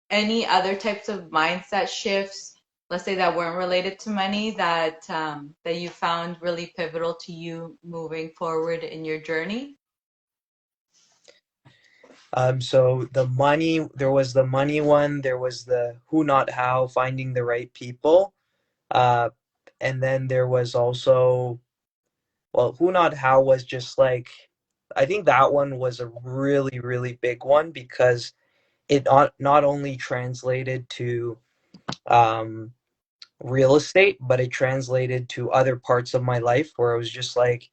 any other types of mindset shifts, let's say that weren't related to money that you found really pivotal to you moving forward in your journey? So there was the money one, there was the who, not how, finding the right people. Uh, and then there was also, well, who, not how was just like, I think that one was a really, really big one because it not only translated to um, real estate, but it translated to other parts of my life where it was just like,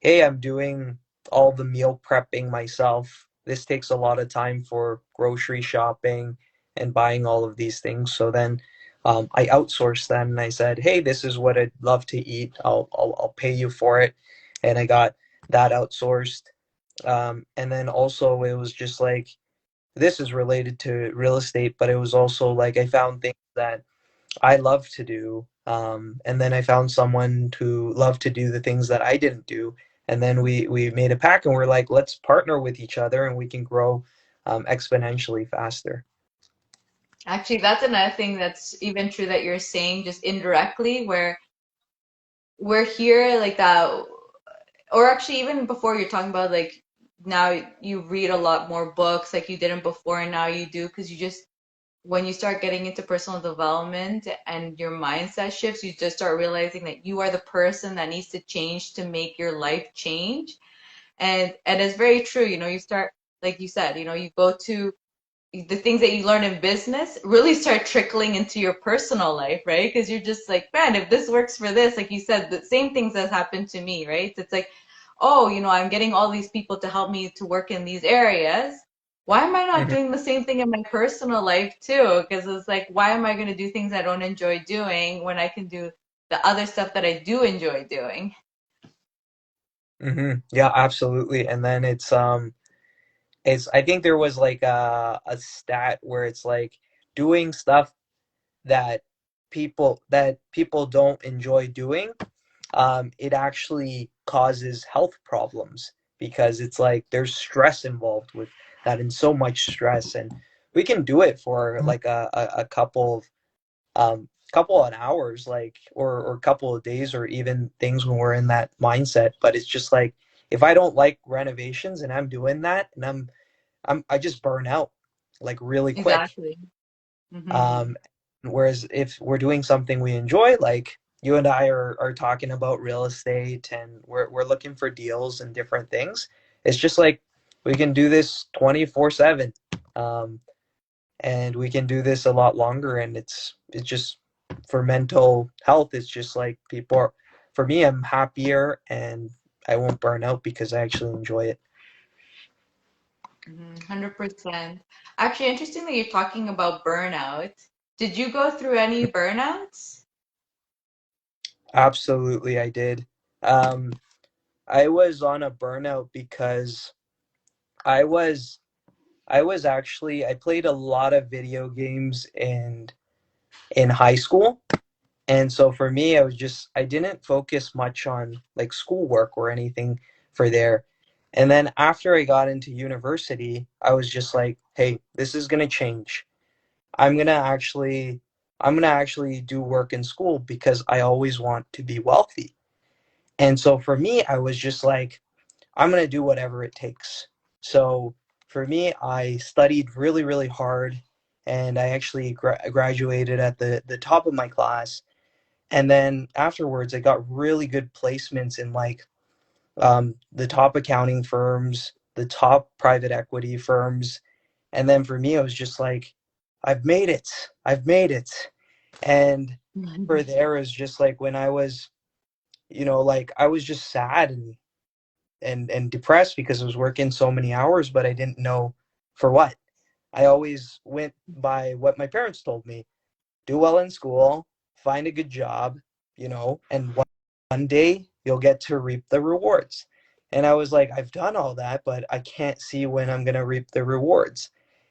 hey, I'm doing all the meal prepping myself. This takes a lot of time for grocery shopping and buying all of these things. So then I outsourced them and I said, hey, this is what I'd love to eat. I'll pay you for it. And I got that outsourced. And then also it was just like, this is related to real estate, but it was also like I found things that I love to do. And then I found someone who loved to do the things that I didn't do. And then we made a pack and we're like, let's partner with each other and we can grow exponentially faster. Actually, that's another thing that's even true that you're saying just indirectly, where we're here like that, or actually even before you're talking about like now you read a lot more books like you didn't before, and now you do because you just when you start getting into personal development and your mindset shifts, you just start realizing that you are the person that needs to change to make your life change. And it's very true. You start, like you said, you go to the things that you learn in business really start trickling into your personal life, right? Because you're just like, man, if this works for this, like you said, the same things that happened to me, right? It's like, oh, I'm getting all these people to help me to work in these areas. Why am I not Mhm, doing the same thing in my personal life too? Because it's like, why am I going to do things I don't enjoy doing when I can do the other stuff that I do enjoy doing? Yeah, absolutely. And then it's I think there was like a stat where it's like doing stuff that people don't enjoy doing, it actually causes health problems because it's like there's stress involved with that and so much stress. And we can do it for like a couple of hours, like or a couple of days or even things when we're in that mindset. But it's just like if I don't like renovations and I'm doing that and I just burn out like really quick. Exactly. Hmm. um, Whereas if we're doing something we enjoy, like you and I are talking about real estate and we're looking for deals and different things, it's just like we can do this 24/7. Um, and we can do this a lot longer. And it's just for mental health, it's just like for me, I'm happier and I won't burn out because I actually enjoy it. 100%. Actually, interesting that you're talking about burnout. Did you go through any burnouts? Absolutely, I did. Um, I was on a burnout because I was I played a lot of video games in high school. And so for me, I didn't focus much on like schoolwork or anything for there. And then after I got into university, I was just like, hey, this is going to change. I'm going to actually do work in school because I always want to be wealthy. And so for me, I was just like, I'm going to do whatever it takes. So for me, I studied really, really hard and I actually graduated at the top of my class. And then afterwards, I got really good placements in like the top accounting firms, the top private equity firms. And then for me, it was just like, I've made it. I've made it. And for there is just like when I was, like I was just sad and depressed because I was working so many hours, but I didn't know for what. I always went by what my parents told me: do well in school, find a good job, and one day you'll get to reap the rewards. And I was like, I've done all that, but I can't see when I'm going to reap the rewards.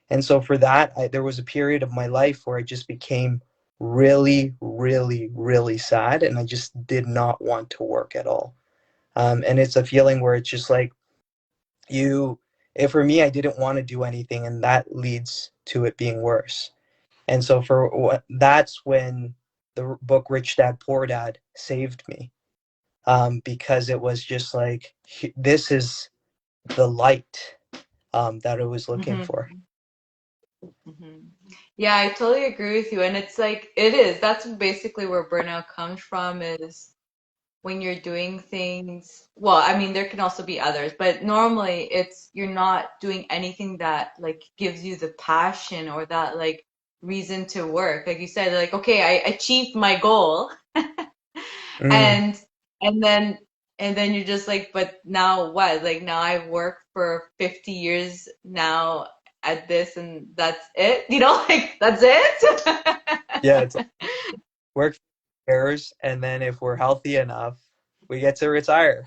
And so for that, there was a period of my life where I just became really, really, really sad, and I just did not want to work at all. And it's a feeling where it's just like you, if for me, I didn't want to do anything, and that leads to it being worse. And so that's when the book Rich Dad Poor Dad saved me, because it was just like this is the light that I was looking for. Hmm. Hmm. Yeah, I totally agree with you. And it's like, it is. That's basically where burnout comes from is when you're doing things. Well, I mean, there can also be others, but normally it's you're not doing anything that like gives you the passion or that like reason to work. Like you said, like, okay, I achieved my goal. Mm, And and then and then you're just like, but now what? Like now I've worked for 50 years now at this and that's it? Like that's it? yeah, it's like work for years, and then if we're healthy enough, we get to retire.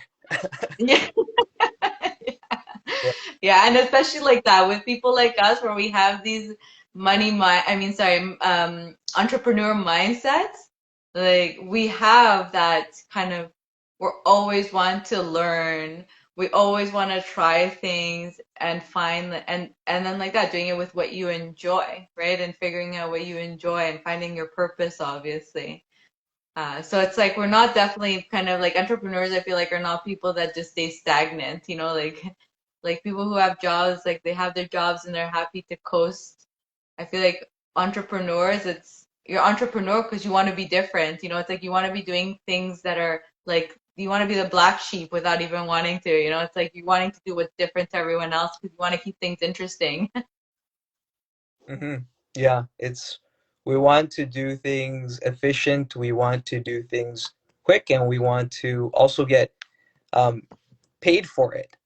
Yeah. Yeah. Yeah, and especially like that with people like us where we have these I mean, sorry, entrepreneur mindsets. Like we have that kind of, we're always want to learn. We always want to try things and and then like that, doing it with what you enjoy, right? And figuring out what you enjoy and finding your purpose, obviously. So it's like we're not definitely kind of like entrepreneurs, I feel like are not people that just stay stagnant, like Like people who have jobs, like they have their jobs and they're happy to coast. I feel like entrepreneurs, it's you're entrepreneur because you want to be different. It's like you want to be doing things that are like you want to be the black sheep without even wanting to. It's like you're wanting to do what's different to everyone else because you want to keep things interesting. Hmm. Yeah, we want to do things efficient, we want to do things quick, and we want to also get um, paid for it.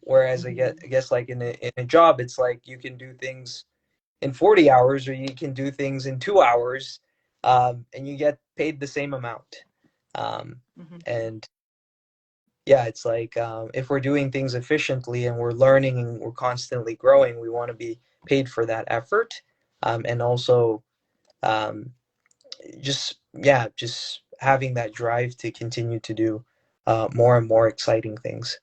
Whereas I guess like in a job, it's like you can do things in 40 hours or you can do things in 2 hours, and you get paid the same amount. Um, Hmm. and yeah, it's like if we're doing things efficiently and we're learning and we're constantly growing, we want to be paid for that effort. And also um, just having that drive to continue to do more and more exciting things.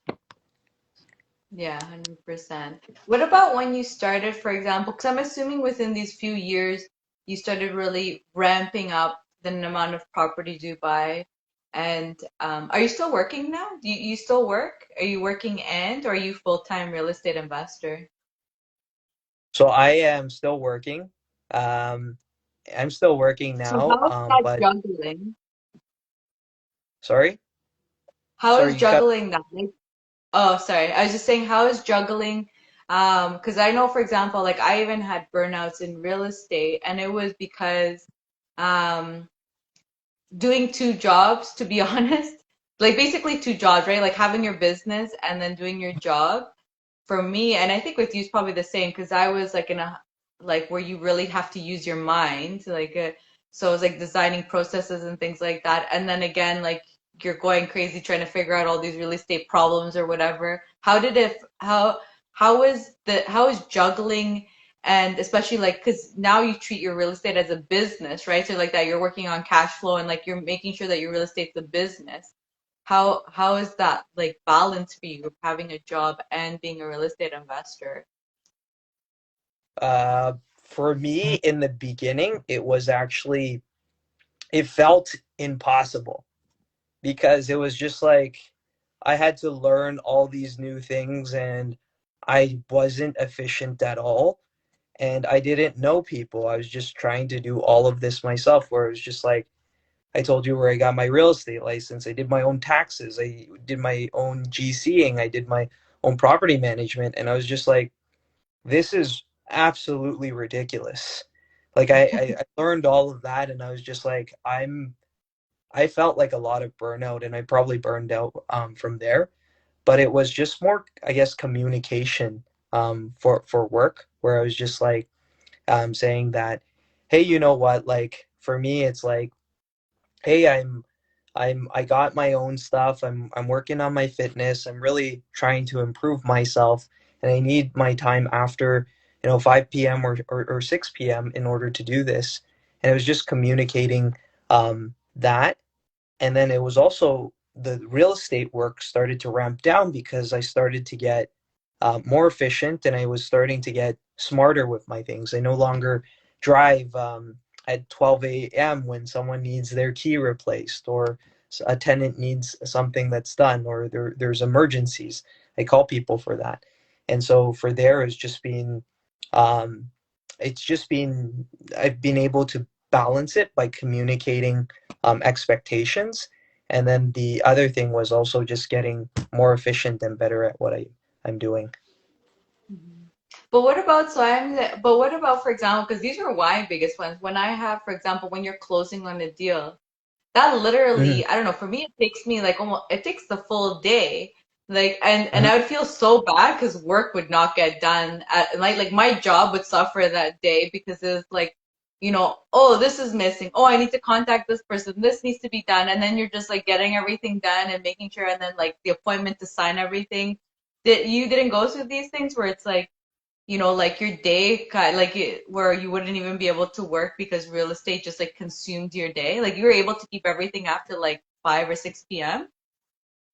Yeah, 100%. What about when you started, for example, because I'm assuming within these few years you started really ramping up the amount of properties you buy. And are you still working now? Do you still work? Are you working or are you full-time real estate investor? So I am still working. Um, I'm still working So now, how is that but juggling? sorry, How sorry, is you cut. juggling that? Like, oh, sorry. I was just saying, how is juggling? Because I know, for example, like I even had burnouts in real estate, and it was because um, doing two jobs, to be honest, like basically two jobs, right? Like having your business and then doing your job for me, and I think with you is probably the same because I was like in a like where you really have to use your mind, so it's like designing processes and things like that. And then again, like you're going crazy trying to figure out all these real estate problems or whatever. How is juggling and especially like because now you treat your real estate as a business, right? So like that you're working on cash flow and like you're making sure that your real estate's a business. How is that like balance for you having a job and being a real estate investor? For me, in the beginning, it felt impossible because it was just like I had to learn all these new things and I wasn't efficient at all. And I didn't know people. I was just trying to do all of this myself, where it was just like I told you where I got my real estate license. I did my own taxes. I did my own GCing. I did my own property management. And I was just like, this is absolutely ridiculous. Like I learned all of that and I was just like, I felt like a lot of burnout and I probably burned out from there. But it was just more, I guess, communication for work, where I was just like saying that, hey, you know what? Like for me, it's like, hey, I got my own stuff. I'm working on my fitness. I'm really trying to improve myself, and I need my time after 5 p.m. or 6 p.m. in order to do this. And it was just communicating that. And then it was also the real estate work started to ramp down because I started to get more efficient and I was starting to get smarter with my things. I no longer drive at 12 a.m. when someone needs their key replaced or a tenant needs something that's done or there's emergencies. I call people for that. And so for there is just been, um, it's just been, I've been able to balance it by communicating expectations. And then the other thing was also just getting more efficient and better at what I'm doing. Mhm. But what about, for example, because these are my biggest ones. When I have, for example, when you're closing on a deal, that Hmm. literally, I don't know, for me, it takes me like almost, it takes the full day. Like, and Hmm. I would feel so bad because work would not get done. Like my job would suffer that day because it was like, oh, this is missing. Oh, I need to contact this person. This needs to be done. And then you're just like getting everything done and making sure. And then like the appointment to sign everything. That you didn't go through these things where it's like, like your day kind like where you wouldn't even be able to work because real estate just like consumed your day. Like you were able to keep everything after like 5 or 6 p.m.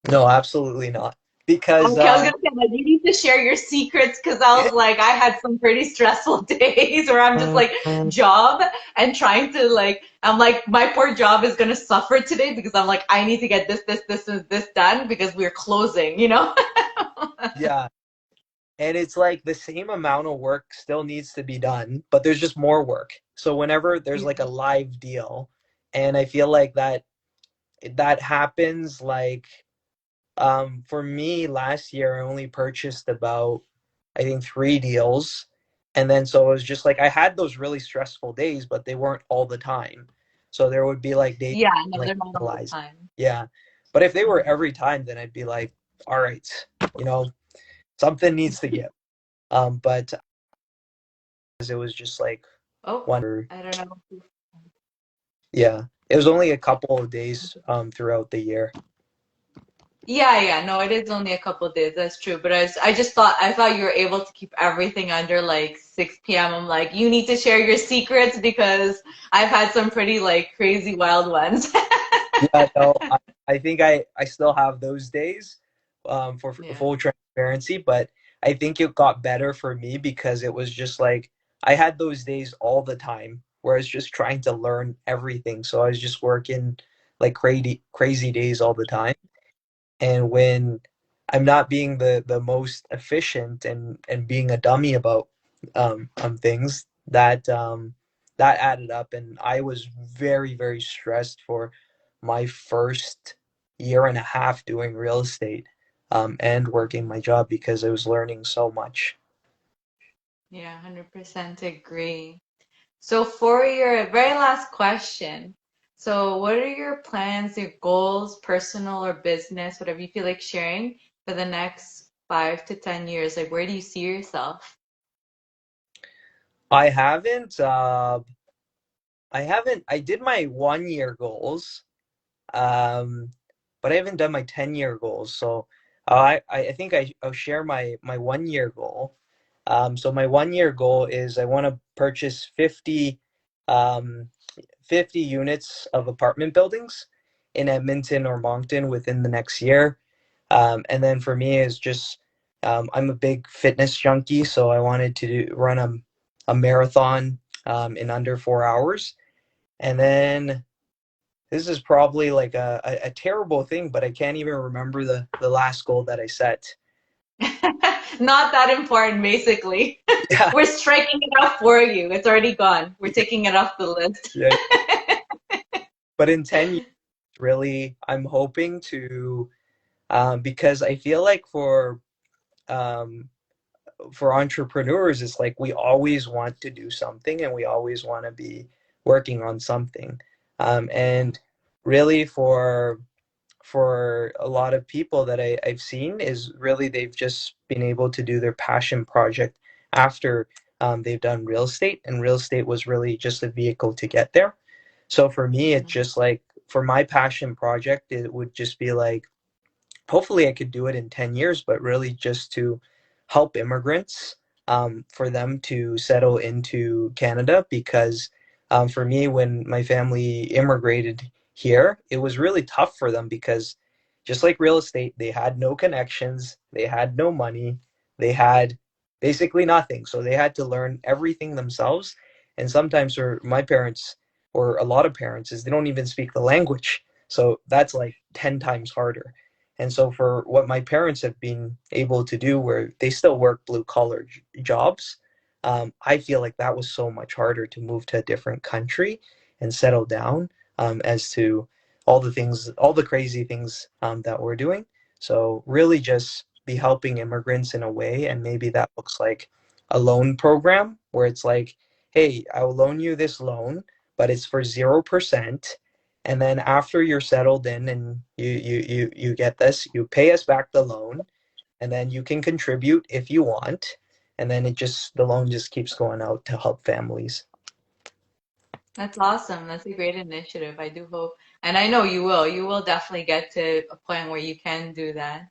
No, absolutely not. Because Okay, I was gonna say like you need to share your secrets because I was like I had some pretty stressful days where I'm just like job and trying to like I'm like my poor job is gonna suffer today because I'm like I need to get this and this done because we're closing. yeah, and it's like the same amount of work still needs to be done, but there's just more work. So whenever there's Yeah. like a live deal, and I feel like that happens like for me last year I only purchased about I think 3 deals. And then so it was just like I had those really stressful days, but they weren't all the time. So there would be like days Yeah, no, like they're not all the analyze. time. Yeah. But if they were Mhm. every time, then I'd be like, all right, you know, something needs to give. But it was just like Oh, one, I don't know. yeah. It was only a couple of days throughout the year. Yeah, yeah, no, it is only a couple of days. That's true. But I just thought, I thought you were able to keep everything under like 6 p.m. I'm like, you need to share your secrets because I've had some pretty like crazy wild ones. Yeah, no, I think I still have those days for Yeah. full transparency, but I think it got better for me because it was just like I had those days all the time where I was just trying to learn everything. So I was just working like crazy days all the time. And when I'm not being the most efficient and being a dummy about things, that added up, and I was very stressed for my first year and a half doing real estate and working my job because I was learning so much. Yeah, 100% agree. So for your very last question, so what are your plans, your goals, personal or business, whatever you feel like sharing for the next 5 to 10 years? Like, where do you see yourself? I haven't I did my 1 year goals. Um, but I haven't done my 10-year goals. So I think I'll share my 1 year goal. So my 1 year goal is I want to purchase um, 50 units of apartment buildings in Edmonton or Moncton within the next year. And then for me is just I'm a big fitness junkie, so I wanted to run a marathon in under 4 hours. And then this is probably like a terrible thing, but I can't even remember the last goal that I set. Not that important, basically. Yeah, We're striking it off for you. It's already gone. We're taking it off the list. yeah. But in 10 years, really, I'm hoping to, because I feel like um, for entrepreneurs, it's like we always want to do something and we always want to be working on something. And really, for a lot of people that I've seen is really they've just been able to do their passion project after they've done real estate, and real estate was really just a vehicle to get there. So for me, it's just like for my passion project, it would just be like hopefully I could do it in 10 years, but really just to help immigrants for them to settle into Canada. Because for me, when my family immigrated here, it was really tough for them because just like real estate, they had no connections, they had no money, they had basically nothing. So they had to learn everything themselves. And sometimes for my parents, or a lot of parents, is they don't even speak the language. So that's like 10 times harder. And so for what my parents have been able to do, where they still work blue collar jobs, I feel like that was so much harder to move to a different country and settle down as to all the things, all the crazy things that we're doing. So really just be helping immigrants in a way, and maybe that looks like a loan program where it's like, hey, I will loan you this loan, but it's for 0%, and then after you're settled in and you get this, you pay us back the loan, and then you can contribute if you want, and then the loan just keeps going out to help families. That's awesome. That's a great initiative. I do hope, and I know you will. You will definitely get to a point where you can do that.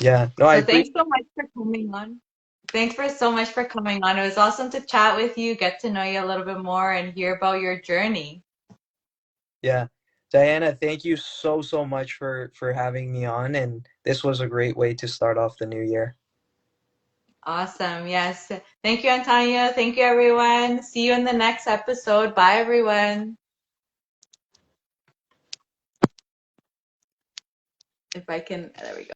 Yeah, no, I So appreciate. thanks so much for coming on. Thanks for so much for coming on. It was awesome to chat with you, get to know you a little bit more, and hear about your journey. Yeah, Diana, thank you so much for having me on, and this was a great way to start off the new year. Awesome. Yes. Thank you, Antonia. Thank you, everyone. See you in the next episode. Bye, everyone. If I can, there we go.